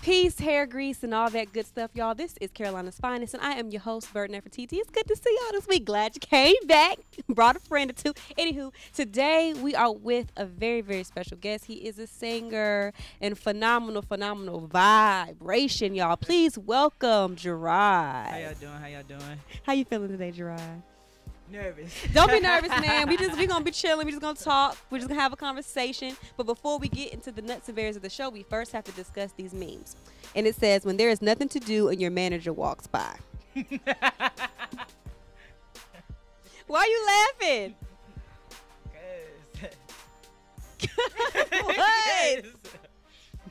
Peace, hair grease, and all that good stuff, y'all. This is Carolina's Finest, and I am your host, Bird Nefertiti. It's good to see y'all this week. Glad you came back. Brought a friend or two. Anywho, today we are with a very, very special guest. He is a singer and phenomenal vibration, y'all. Please welcome Jerrod. How y'all doing? How you feeling today, Jerrod? Nervous. Don't be nervous, man. We gonna be chilling. We just gonna talk. We're just gonna have a conversation. But before we get into the nuts and berries of the show, we first have to discuss these memes. And it says, "When there is nothing to do and your manager walks by." Why are you laughing? What?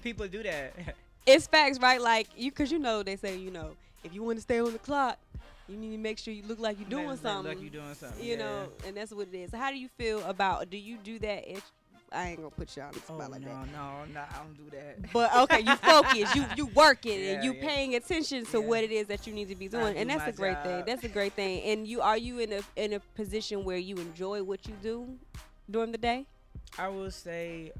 People do that. It's facts, right? Like because they say if you want to stay on the clock, you need to make sure you look like you're doing something. Like you're doing something. You know, and that's what it is. So how do you feel about? Do you do that? I ain't gonna put you on the spot like that. No, I don't do that. But okay, you focus, you working, Yeah, and you paying attention to what it is that you need to be doing, and that's a great thing. That's a great thing. And are you in a position where you enjoy what you do during the day? I will say,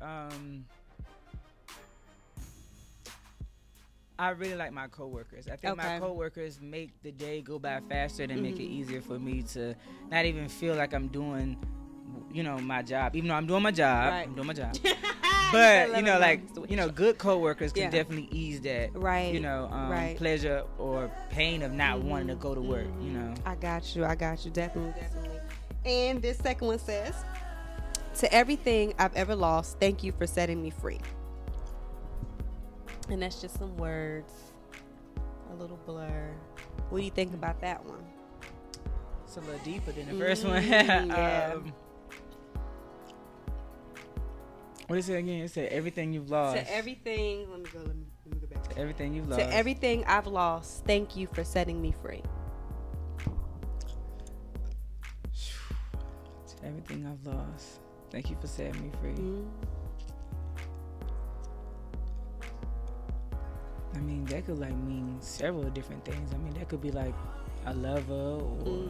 I really like my coworkers. I think my coworkers make the day go by faster and make it easier for me to not even feel like I'm doing, my job. Even though I'm doing my job, right. I'm doing my job. But good coworkers can definitely ease that, pleasure or pain of not wanting to go to work. I got you, definitely. And this second one says, "To everything I've ever lost, thank you for setting me free." And that's just some words, a little blur. What do you think about that one? It's a little deeper than the first one. Yeah. What is it again? It said everything you've lost. To everything, let me go back. To everything you've lost. To everything I've lost, thank you for setting me free. To everything I've lost, thank you for setting me free. I mean, that could mean several different things. I mean, that could be like a lover or,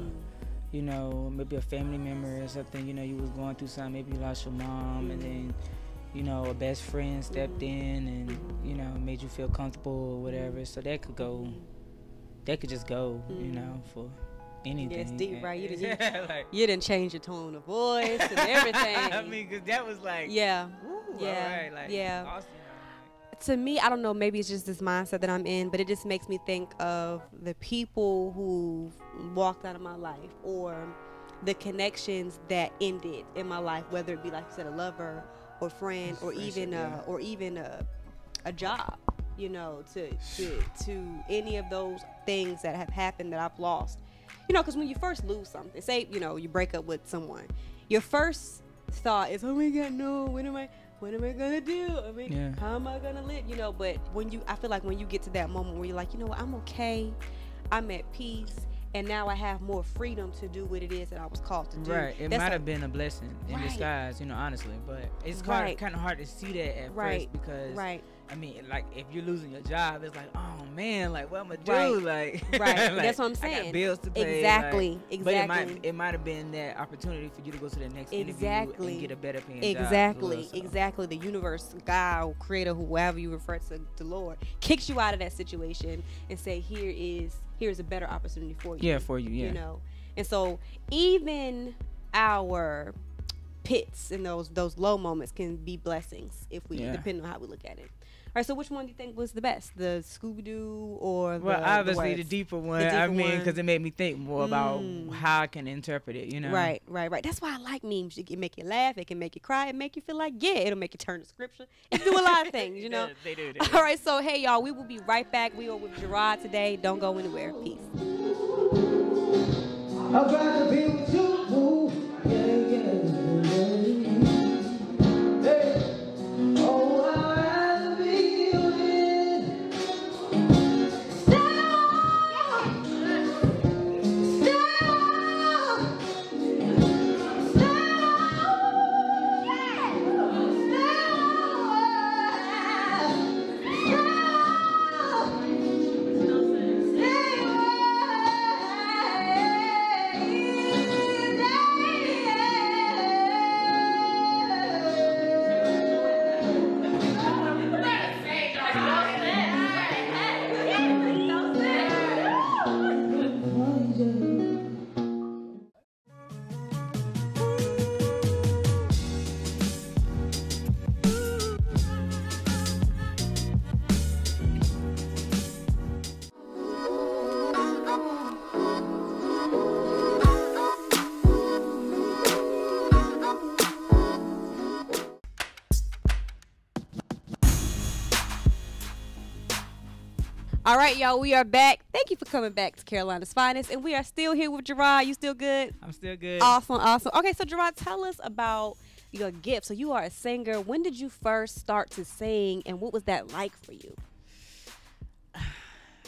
maybe a family member or something. You was going through something. Maybe you lost your mom and then, a best friend stepped in and, made you feel comfortable or whatever. So that could just go, for anything. Yeah, it's deep, right? You didn't change your tone of voice and everything. I mean, because that was like, yeah. All right, yeah. Awesome. To me, I don't know, maybe it's just this mindset that I'm in, but it just makes me think of the people who walked out of my life or the connections that ended in my life, whether it be, like you said, a lover or friend or even a job, to any of those things that have happened that I've lost. Because when you first lose something, say, you break up with someone, your first thought is, oh my God, no, what am I gonna do? I mean, how am I gonna live? But I feel like when you get to that moment where you're like, what, I'm okay, I'm at peace, and now I have more freedom to do what it is that I was called to do. Right. It might have been a blessing in disguise, honestly, but it's kind of hard to see that at first because, I mean, like, if you're losing your job, it's like, oh man, like, what am I do? Like, that's what I'm saying. I got bills to pay. Exactly. But it might have been that opportunity for you to go to the next interview and get a better paying job. Exactly. The universe, God, or creator, whoever you refer to, the Lord, kicks you out of that situation and say, here's a better opportunity for you. Yeah, for you. Yeah. And so even our pits and those low moments can be blessings if we depending on how we look at it. All right, so which one do you think was the best, the Scooby-Doo or obviously the deeper one? Because it made me think more about how I can interpret it. Right. That's why I like memes. It can make you laugh, it can make you cry, it make you feel like it'll make you turn to scripture. It do a lot of things, They do. All right, so hey y'all, we will be right back. We are with Jerrod today. Don't go anywhere. Peace. I'd rather be with you. Yeah. Hey. Oh, I'd rather be with. Stay on. Stay on. Stay on. Stay on. All right, y'all, we are back. Thank you for coming back to Carolina's Finest. And we are still here with Jerrod. You still good? I'm still good. Awesome, awesome. Okay, so Jerrod, tell us about your gift. So you are a singer. When did you first start to sing, and what was that like for you?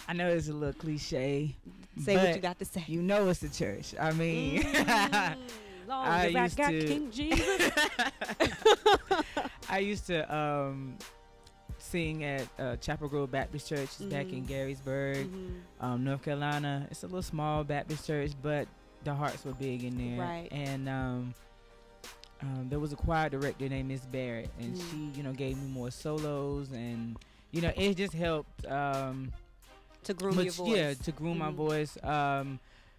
I know it's a little cliche. Say what you got to say. You know it's the church. I mean, Long I as I used got to- King Jesus. I used to sing at Chapel Grove Baptist Church. It's back in Garysburg, North Carolina. It's a little small Baptist church, but the hearts were big in there. Right. And there was a choir director named Miss Barrett, and she, gave me more solos, and it just helped to groom your voice. Yeah, to groom my voice.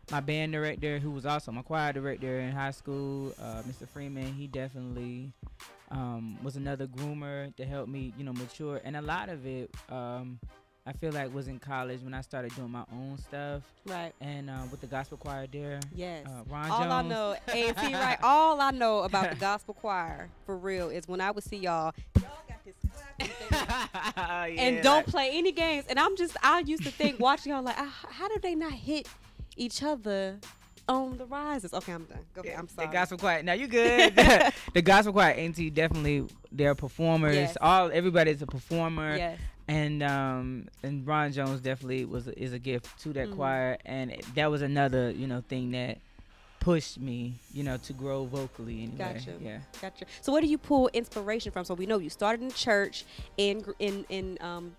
My band director, who was also my choir director in high school, Mr. Freeman, he definitely was another groomer to help me, mature. And a lot of it, I feel like, was in college when I started doing my own stuff. Right. And with the gospel choir there. Yes. Ron all Jones. I know, A&T, right? All I know about the gospel choir, for real, is when I would see y'all got this clapping thing. And don't play any games. And I used to think, watching y'all, like, how do they not hit each other on the rises? Okay, I'm done. Go ahead. I'm sorry. The gospel choir. Now you good. The gospel choir, A&T, definitely, they're performers. Yes. Everybody's a performer. Yes. And Ron Jones definitely is a gift to that choir, and that was another thing that pushed me to grow vocally anyway. Gotcha. Yeah. Gotcha. So where do you pull inspiration from? So we know you started in church in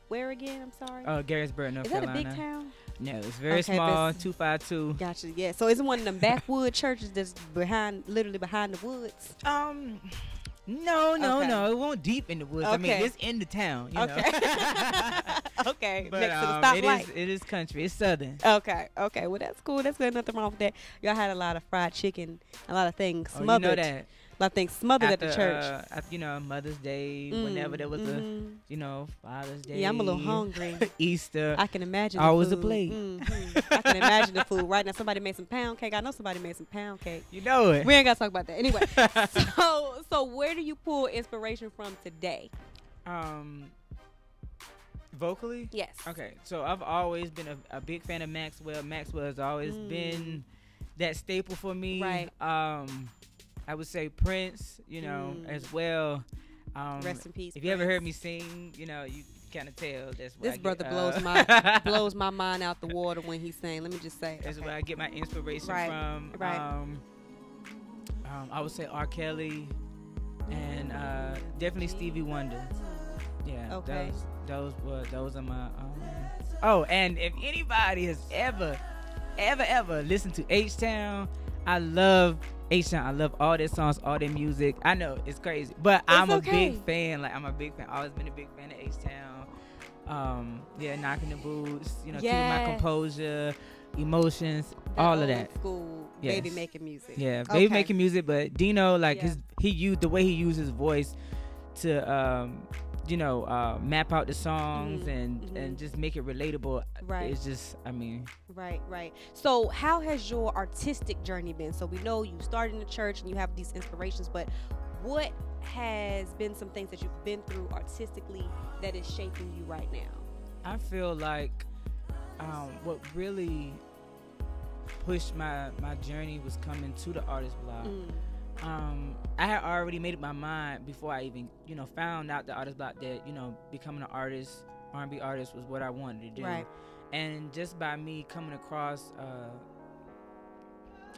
where again? I'm sorry. Garysburg, North Carolina. Is that a big town? No, it's very Okay, small. but 252. Gotcha. Yeah. So is it one of them backwood churches that's literally behind the woods? No, Okay. it won't deep in the woods. I mean, Okay. it's in the town. Okay. Okay. But, Next to the stoplight. it is country. It's southern. Okay. Well, that's cool. That's good. Nothing wrong with that. Y'all had a lot of fried chicken, a lot of things Oh, you smothered. know that. A lot of things smothered at the church. After, Mother's Day, whenever there was Father's Day. Yeah, I'm a little hungry. Easter. I can imagine. Always the a food. plate. I can imagine the food right now. Somebody made some pound cake. I know somebody made some pound cake. You know it. We ain't gotta talk about that anyway. So where do you pull inspiration from today? Vocally? Yes. Okay, so I've always been a big fan of Maxwell. Maxwell has always been that staple for me. Right. I would say Prince, as well. Rest in peace. If you ever heard me sing, you kind of tell that's where This brother blows my mind out the water when he sing. Let me just say. That's where I get my inspiration Right. from. Right. I would say R. Kelly and definitely Stevie Wonder. Yeah. Okay. Those are my. Oh, and if anybody has ever listened to H-Town, I love H-Town. I love all their songs, all their music. I know it's crazy, but I'm a big fan. I'm a big fan. Always been a big fan of H-Town. Knocking the boots. Keeping my composure, emotions, all of that. Old school Yes. baby making music. Yeah, baby Okay. making music, but Dino, like Yeah. he used the way he used his voice to map out the songs and just make it relatable. Right. It's just, Right. So how has your artistic journey been? So we know you started in the church and you have these inspirations, but what has been some things that you've been through artistically that is shaping you right now? I feel like what really pushed my journey was coming to the artist block. I had already made up my mind before I even, found out the artist block that, becoming an artist, R&B artist was what I wanted to do. Right. And just by me coming across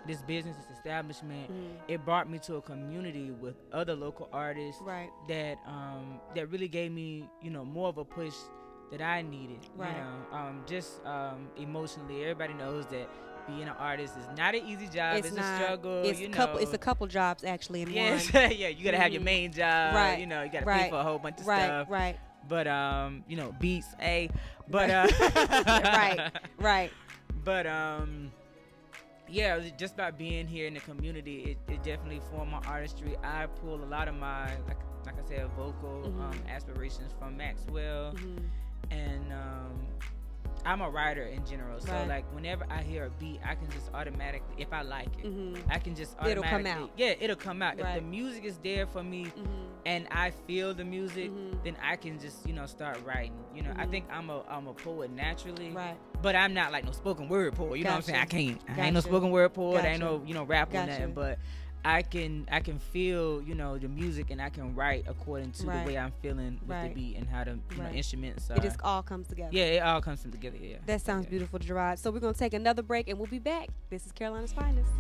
this business, this establishment, it brought me to a community with other local artists Right. that really gave me, more of a push that I needed. Right. Emotionally, everybody knows that being an artist is not an easy job. It's a struggle. It's a couple jobs actually in one. Yeah, you gotta have your main job. Right. You gotta pay for a whole bunch of stuff. Right. But beats, but Right. But just by being here in the community, it definitely formed my artistry. I pull a lot of my like I said, vocal aspirations from Maxwell, and I'm a writer in general, so Right. like whenever I hear a beat, I can just automatically, if I like it, I can just It'll automatically, come out. yeah, it'll come out. If Right. the music is there for me and I feel the music, then I can just start writing. I think I'm a poet naturally, Right. but I'm not like no spoken word poet. You know what I'm saying? I ain't no Gotcha. spoken word poet. I Gotcha. ain't no rap or Gotcha. nothing, but I can feel the music, and I can write according to Right. the way I'm feeling with Right. the beat and how the Right. instruments are. It just all comes together. Yeah, it all comes together. Yeah. That sounds Yeah. beautiful, Jerrod. So we're going to take another break, and we'll be back. This is Carolina's Finest.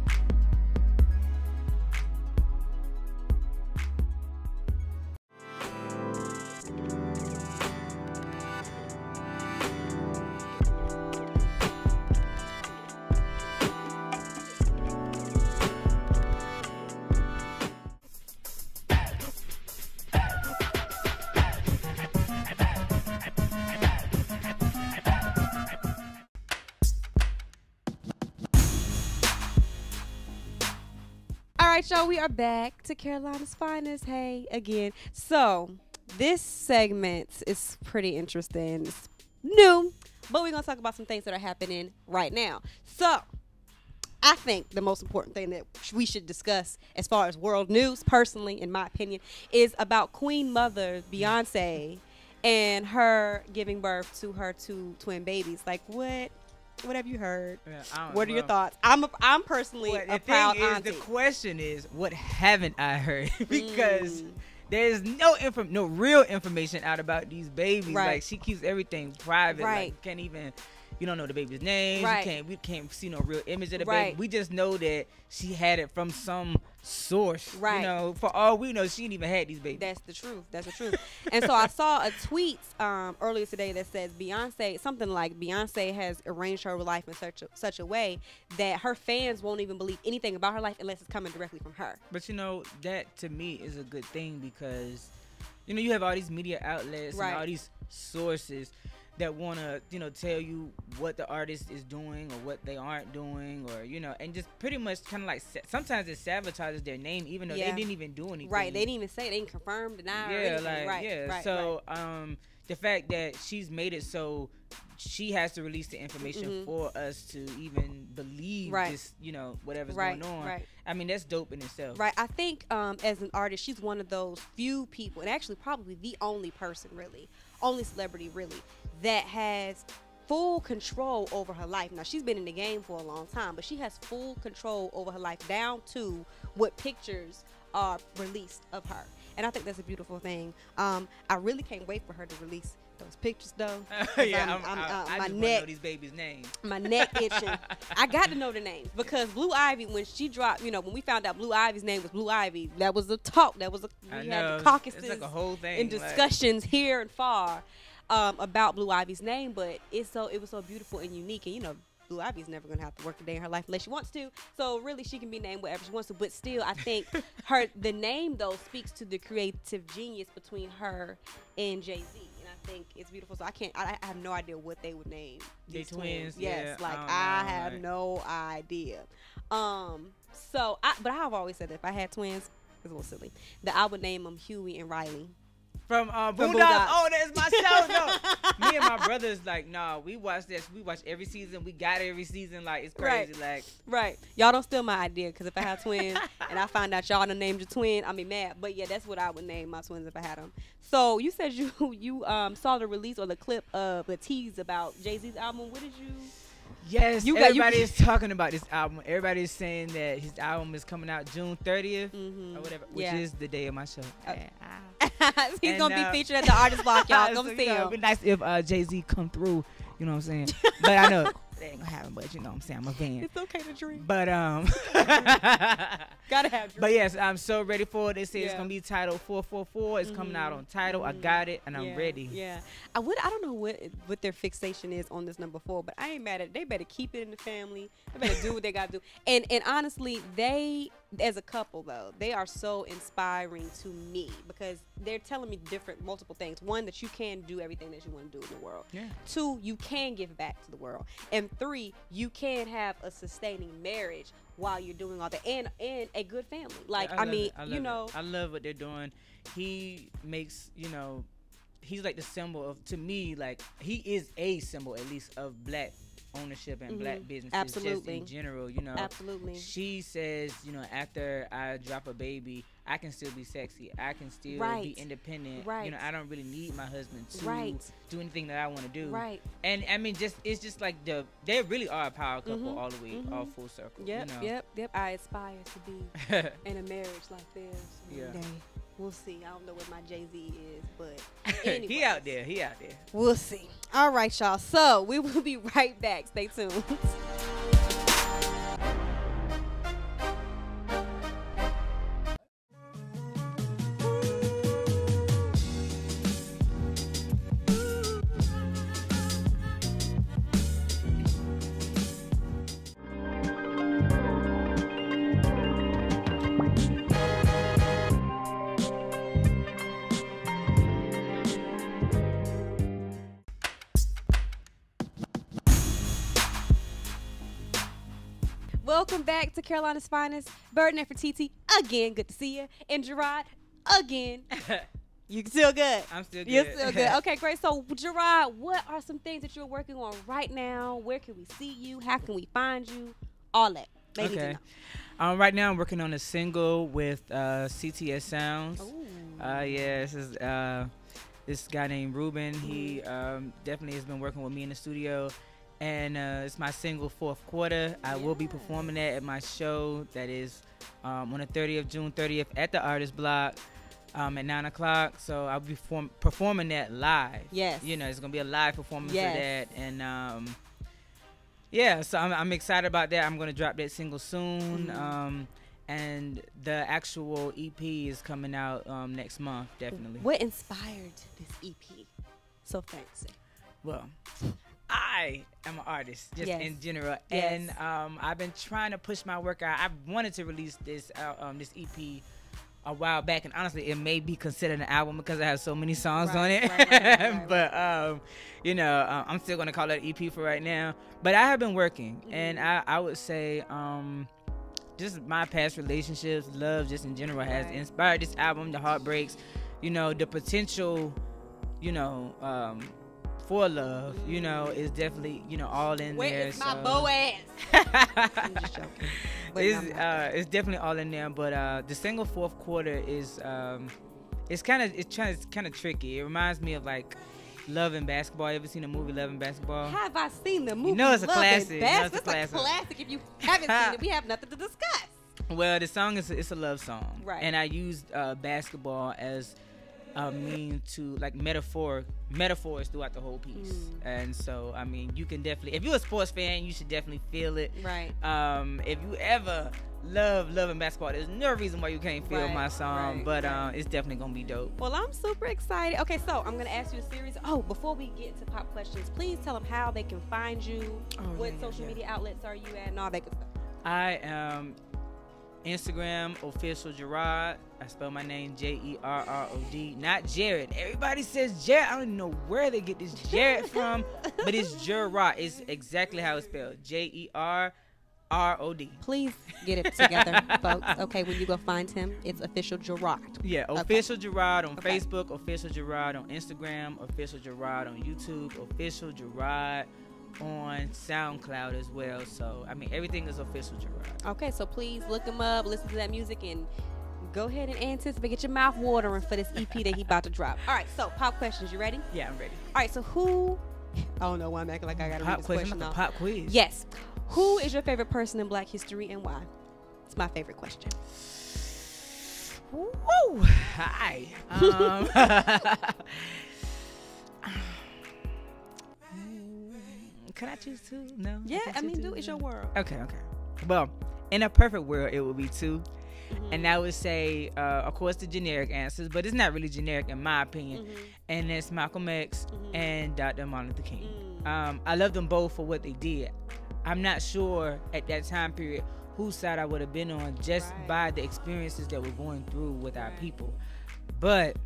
All right, y'all, we are back to Carolina's Finest. Hey, again. So, this segment is pretty interesting. It's new, but we're going to talk about some things that are happening right now. So, I think the most important thing that we should discuss as far as world news, personally, in my opinion, is about Queen Mother Beyonce and her giving birth to her 2 twin babies. Like, what have you heard? Yeah, What are your thoughts? I'm personally Well, a the proud thing is, auntie. the question is, what haven't I heard? Because there's no real information out about these babies. Right. Like, she keeps everything private. Right. Like, can't even. You don't know the baby's name. Right. We can't see no real image of the Right. baby. We just know that she had it from some source. Right. For all we know, she didn't even had these babies. That's the truth. That's the truth. And so I saw a tweet earlier today that says something like Beyonce has arranged her life in such a way that her fans won't even believe anything about her life unless it's coming directly from her. But that to me is a good thing, because you have all these media outlets Right. and all these sources that want to tell you what the artist is doing or what they aren't doing, or and just pretty much kind of like sometimes it sabotages their name, even though Yeah. they didn't even do anything. Right. They didn't even say it. They didn't confirm, deny, or Yeah, anything. like Right. yeah. Right. So right. the fact that she's made it so she has to release the information for us to even believe Right. this, whatever's Right, going on. right. I mean, that's dope in itself. Right. I think as an artist, she's one of those few people, and actually probably the only person really, only celebrity really, that has full control over her life. Now, she's been in the game for a long time, but she has full control over her life down to what pictures are released of her. And I think that's a beautiful thing. I really can't wait for her to release those pictures, though. 'Cause Yeah, my I just want to know neck, these babies' names. my neck itching. I got to know the names because Blue Ivy, when she dropped, when we found out Blue Ivy's name was Blue Ivy, that was a talk. We had the caucuses It's like a whole thing. and discussions here and far about Blue Ivy's name, but it was so beautiful and unique. And Blue Ivy's never gonna have to work a day in her life unless she wants to. So really, she can be named whatever she wants to. But still, I think the name though speaks to the creative genius between her and Jay-Z. I think it's beautiful. So I have no idea what they would name these twins. Yes, Yeah, like I I have right. no idea. But I've always said that if I had twins, it's a little silly, that I would name them Huey and Riley. From Boondocks. Boondocks. Oh, that's my show. No, me and my brothers like, nah, we watch this. We watch every season. We got every season. Like, it's crazy. Right. Like, Right. Y'all don't steal my idea, because if I have twins and I find out y'all done named your twin, I'll be mad. But yeah, that's what I would name my twins if I had them. So you said you saw the release or the clip of the tease about Jay-Z's album. What did you? yes, You got- everybody is talking about this album. Everybody is saying that his album is coming out June 30th or whatever, which Yeah. is the day of my show. He's And, going to be featured at the Artist Block, y'all. Come So, see it'd be him. nice if Jay-Z come through. You know what I'm saying? But I know they ain't gonna happen. But you know what I'm saying? I'm a fan. It's okay to dream. But Gotta have dreams. But yes, I'm so ready for it. They say it's Yeah. gonna be titled 444. It's coming out on Tidal. I got it, and I'm ready. Yeah, I don't know what their fixation is on this number 4, but I ain't mad at it. They better keep it in the family. They better do what they gotta do. And honestly, they as a couple though, they are so inspiring to me because they're telling me multiple things. One, that you can do everything that you want to do in the world. Yeah. 2, you can give back to the world. And 3, you can have a sustaining marriage while you're doing all that, and a good family. Like Yeah, I mean, love you it. know, I love what they're doing. He makes he's like the symbol of, to me, like he is a symbol at least of black ownership and black businesses. Absolutely. Just in general, you know. Absolutely. She says, you know, after I drop a baby, I can still be sexy. I can still be independent. Right. You know, I don't really need my husband to do anything that I want to do. Right. And I mean, it's just like they really are a power couple all the way, all full circle. Yep. You know? Yep. I aspire to be in a marriage like this one day. We'll see. I don't know what my Jay-Z is, but anyway. He out there. We'll see. All right, y'all. So we will be right back. Stay tuned. Welcome back to Carolina's Finest. Bird and TT again. Good to see you. And Jerrod again. You still good? I'm still good. You're still good. Okay, great. So, Jerrod, what are some things that you're working on right now? Where can we see you? How can we find you? All that. They need to know. Right now I'm working on a single with CTS Sounds. This is this guy named Ruben. He definitely has been working with me in the studio. And it's my single, Fourth Quarter. I will be performing that at my show that is on the 30th, June 30th at the Artist Block at 9 o'clock. So I'll be performing that live. Yes. You know, it's going to be a live performance of that. And so I'm excited about that. I'm going to drop that single soon. And the actual EP is coming out next month, definitely. What inspired this EP? So fancy. Well, I am an artist, just in general, and I've been trying to push my work out. I wanted to release this this EP a while back, and honestly, it may be considered an album because I have so many songs on it. But you know, I'm still gonna call it an EP for right now. But I have been working, and I would say just my past relationships, love, just in general, has inspired this album. The heartbreaks, you know, the potential, you know. For love, you know, is definitely, you know, all in there. Where is my bow ass? I'm just joking. It's definitely all in there. But the single Fourth Quarter is it's kind of tricky. It reminds me of like Love and Basketball. You ever seen the movie Love and Basketball? Have I seen the movie? You know it's a Love classic. It's a classic. If you haven't seen it, we have nothing to discuss. Well, the song it's a love song, right? And I used basketball as mean to like metaphors throughout the whole piece. And so I mean, you can definitely, if you're a sports fan, you should definitely feel it, right? If you ever love and basketball, there's no reason why you can't feel my song. But it's definitely gonna be dope. Well, I'm super excited. Okay, so I'm gonna ask you a series. Before we get to pop questions, please tell them how they can find you. What social media outlets are you at, and all that good stuff. I am Instagram official Jerrod. I spell my name Jerrod, not Jerrod. Everybody says Jerrod. I don't even know where they get this Jerrod from, but it's Jerrod. It's exactly how it's spelled. Jerrod. Please get it together, folks. Okay, when you go find him, it's official Jerrod. Yeah, official Jerrod on Facebook, official Jerrod on Instagram, official Jerrod on YouTube, official Jerrod on SoundCloud as well. So I mean, everything is official Jerrod. Okay, so please look him up, listen to that music, and go ahead and anticipate, get your mouth watering for this EP that he about to drop. All right, so pop questions, you ready? Yeah, I'm ready. All right, so who, I don't know why I'm acting like I gotta read this question off. Pop quiz. Yes. Who is your favorite person in Black history and why? It's my favorite question. Woo! Hi. Can I choose two? No. Yeah, I mean, it's your world. Okay. Well, in a perfect world, it would be two. And I would say, of course, the generic answers, but it's not really generic in my opinion. And it's Malcolm X and Dr. Martin Luther King. I love them both for what they did. I'm not sure at that time period whose side I would have been on just by the experiences that we're going through with our people. But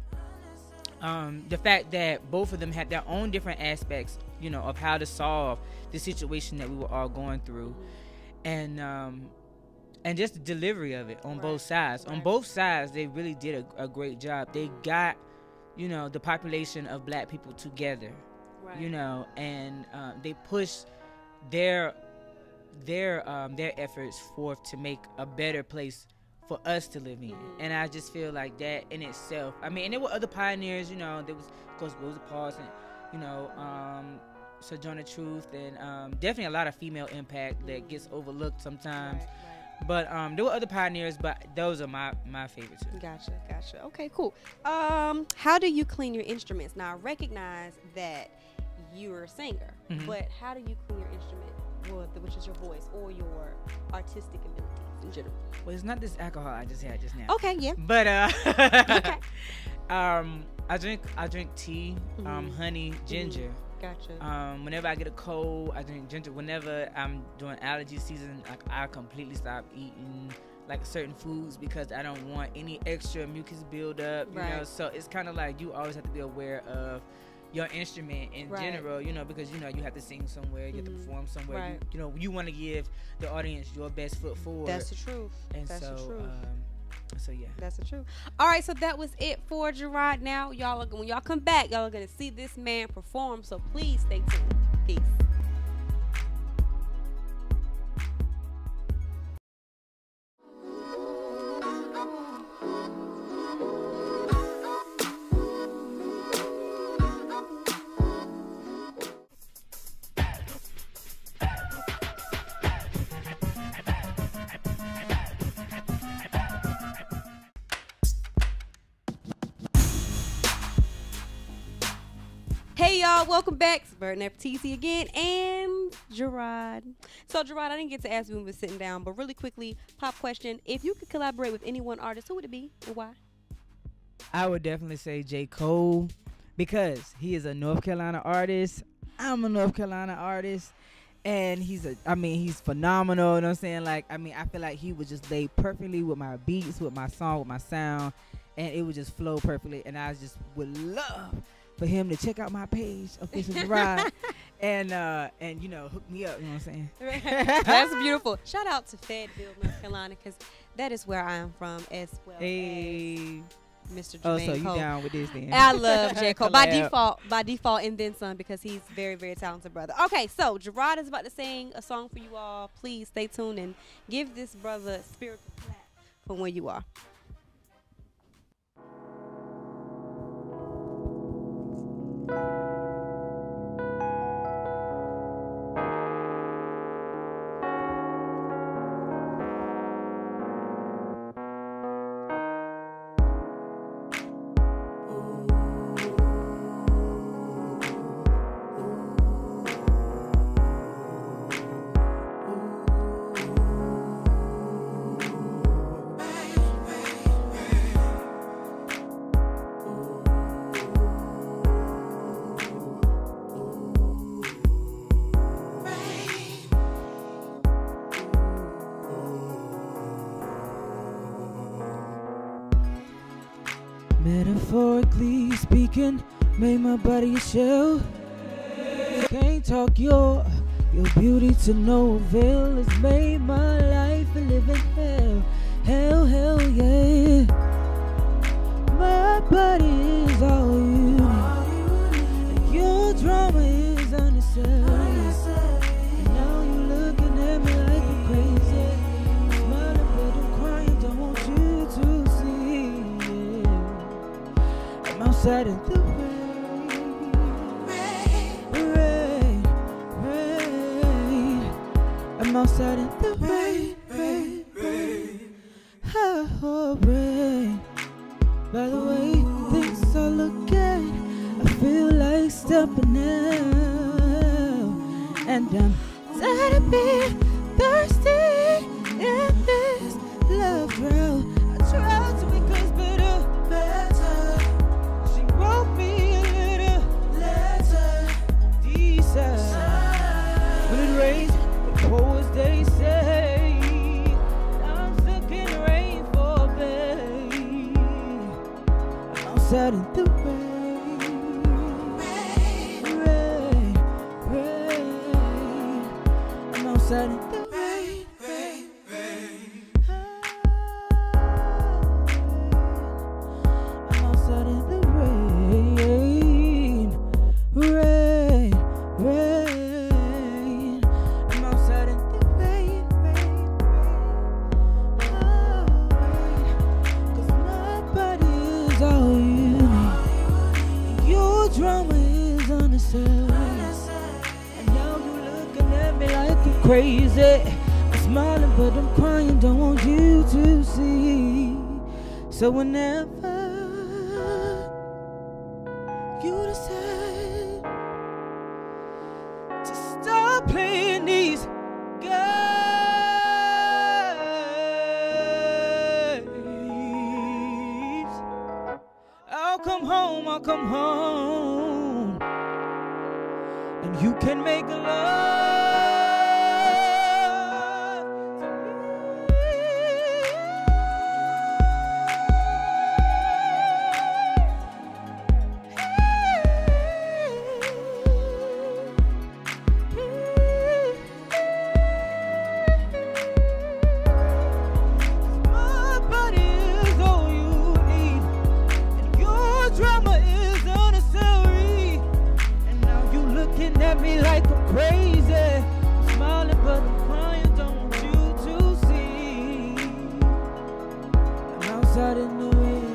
the fact that both of them had their own different aspects, you know, of how to solve the situation that we were all going through, and just the delivery of it on both sides. On both sides, they really did a great job. They got you know, the population of black people together, Right. you know, and they push their efforts forth to make a better place for us to live in. And I just feel like that in itself, I mean, and there were other pioneers, you know, there was, of course, Rosa Parks and, you know, Sojourner Truth, and definitely a lot of female impact that gets overlooked sometimes. Right. But there were other pioneers, but those are my favorite too. Gotcha. Okay, cool. How do you clean your instruments? Now, I recognize that you're a singer, but how do you clean your instrument, which is your voice or your artistic abilities in general? Well, it's not this alcohol I just had just now. Okay, yeah. But Okay. I drink tea, honey, ginger. Gotcha. Whenever I get a cold, I drink ginger. Whenever I'm doing allergy season, like, I completely stop eating like certain foods because I don't want any extra mucus buildup. You know, so it's kind of like you always have to be aware of your instrument in general, you know, because, you know, you have to sing somewhere, you have to perform somewhere. Right. You know, you want to give the audience your best foot forward. That's the truth. And That's the truth. So yeah, that's the truth. All right, so that was it for Jerrod. Now when y'all come back, y'all are gonna see this man perform. So please stay tuned. Peace. Hey y'all, welcome back. It's Finest Ep8 again and Jerrod. So Jerrod, I didn't get to ask you when we were sitting down, but really quickly, pop question. If you could collaborate with any one artist, who would it be and why? I would definitely say J. Cole, because he is a North Carolina artist. I'm a North Carolina artist. And he's phenomenal, you know what I'm saying? Like, I mean, I feel like he would just lay perfectly with my beats, with my song, with my sound, and it would just flow perfectly. And I just would love for him to check out my page, Official Jerrod, and you know, hook me up, you know what I'm saying? That's beautiful. Shout out to Fayetteville, North Carolina, because that is where I am from as well as Mr. Jermaine Oh, so you Cole. down with this then? I love J. Cole by default, and then some, because he's very, very talented brother. Okay, so Jerrod is about to sing a song for you all. Please stay tuned and give this brother a spiritual clap from where you are. Metaphorically speaking, made my body a shell. Can't talk your beauty to no avail. It's made my life a living hell. Hell, yeah. My body is all you need, and your drama is unnecessary. And now you looking at me like I'm crazy. I'm smiling but I'm crying, don't want you to see. I'm outside in the rain. I'm outside in the rain. Oh, rain. By the way things are looking, I feel like stepping out. And I'm tired of being thirsty in this love route. I tried to make us better. She wrote me a little letter, decent. When it rains, it pours, they say. I'm stuck in the rain for babe. I'm outside in the rain. I'm outside in the rain. I'm outside in the rain. drama is unnecessary. And now you looking at me like I'm crazy. I'm smiling but I'm crying, don't want you to see. So whenever you decide to stop playing these games, I'll come home, and you can make love to me. My body is all you need, and your drama is unnecessary. And now you looking at me like I'm crazy. I'm smiling but I'm crying, don't want you to see. I'm outside in the rain.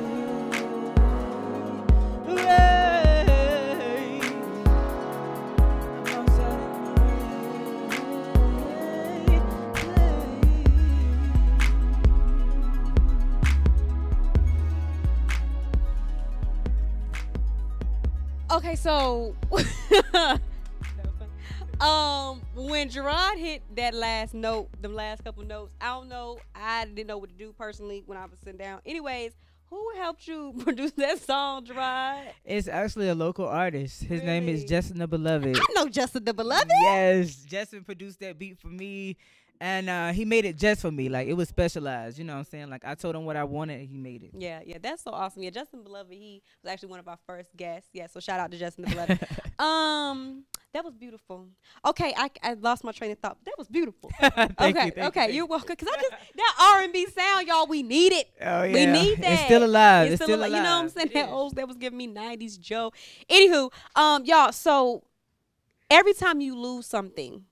I'm outside in the rain. Okay, so when Jerrod hit that last note, them last couple notes, I don't know. I didn't know what to do personally when I was sitting down. Anyways, who helped you produce that song, Jerrod? It's actually a local artist. His name is Really? Justin the Beloved. I know Justin the Beloved. Yes, Justin produced that beat for me, and he made it just for me. Like, it was specialized. You know what I'm saying? Like, I told him what I wanted, and he made it. Yeah, that's so awesome. Yeah, Justin Beloved, he was actually one of our first guests. Yeah, so shout out to Justin the Beloved. That was beautiful. Okay, I lost my train of thought. That was beautiful. Thank you. You're welcome. Cause that R&B sound, y'all, we need it. Oh yeah, We need that. It's still alive. It's still alive. You know what I'm saying? It is. That was giving me 90s Joe. Anywho, y'all, so every time you lose something,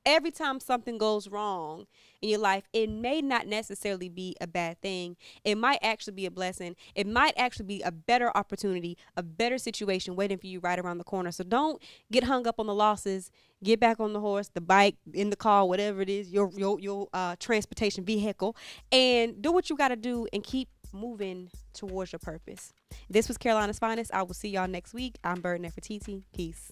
every time something goes wrong in your life, it may not necessarily be a bad thing. It might actually be a blessing. It might actually be a better opportunity, a better situation waiting for you right around the corner. So don't get hung up on the losses. Get back on the horse, the bike, in the car, whatever it is, your transportation vehicle, and do what you got to do and keep moving towards your purpose. This was Carolina's Finest. I will see y'all next week. I'm Bird Nefertiti. Peace.